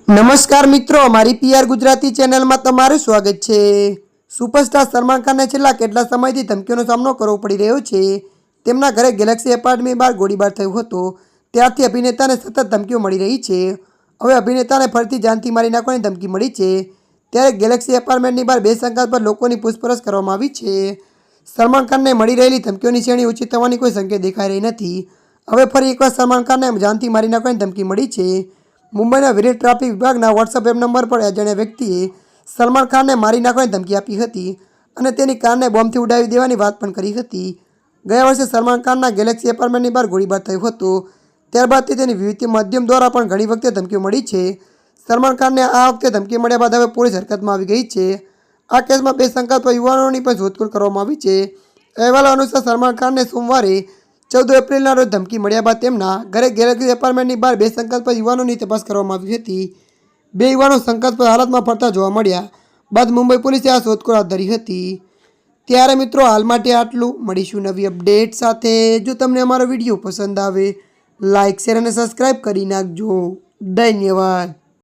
નમસ્કાર મિત્રો, મારી પીઆર ગુજરાતી ચેનલમાં તમારું સ્વાગત છે। સુપરસ્ટાર સલમાન ખાનને છેલ્લા કેટલા સમયથી ધમકીઓનો સામનો કરવો પડી રહ્યો છે। તેમના ઘરે ગેલેક્સી એપાર્ટમેન્ટ બહાર ગોળીબાર થયો હતો, ત્યારથી અભિનેતાને સતત ધમકીઓ મળી રહી છે। હવે અભિનેતાને ફરીથી જાનથી મારી નાખવાની ધમકી મળી છે, ત્યારે ગેલેક્સી એપાર્ટમેન્ટની બહાર બે શંકાસ્પદ લોકોની પૂછપરછ કરવામાં આવી છે। સલમાન ખાનને મળી રહેલી ધમકીઓની શ્રેણી ઓછી થવાની કોઈ સંકેત દેખાઈ રહી નથી। હવે ફરી એકવાર સલમાન ખાનને જાનથી મારી નાખવાની ધમકી મળી છે। મુંબઈના વિરેજ ટ્રાફિક વિભાગના વોટ્સએપ નંબર પર અજાણ્યા વ્યક્તિએ સલમાન ખાનને મારી નાખવાની ધમકી આપી હતી અને તેની કારને બોમ્બથી ઉડાવી દેવાની વાત પણ કરી હતી। ગયા વર્ષે સલમાન ખાનના ગેલેક્સી એપાર્ટમેન્ટની બહાર ગોળીબાર થયો હતો, ત્યારબાદથી તેની વિવિધ માધ્યમ દ્વારા પણ ઘણી વખતે ધમકીઓ મળી છે। સલમાન ખાનને આ વખતે ધમકી મળ્યા બાદ હવે પોલીસ હરકતમાં આવી ગઈ છે। આ કેસમાં બે શંકાસ્પદ યુવાનોની પણ શોધખોળ કરવામાં આવી છે। અહેવાલો અનુસાર સલમાન ખાનને સોમવારે 14 એપ્રિલના રોજ ધમકી મળ્યા બાદ તેમના ઘરે ગેલેક્સી એપાર્ટમેન્ટની બહાર બે શંકાસ્પદ યુવાનોની તપાસ કરવામાં આવી હતી। બે યુવાનો શંકાસ્પદ હાલતમાં ફરતા જોવા મળ્યા બાદ મુંબઈ પોલીસે આ શોધખોળ હાથ ધરી હતી। ત્યારે મિત્રો, હાલ માટે આટલું। મળીશું નવી અપડેટ સાથે। જો તમને અમારો વિડીયો પસંદ આવે, લાઇક, શેર અને સબસ્ક્રાઈબ કરી નાખજો। ધન્યવાદ।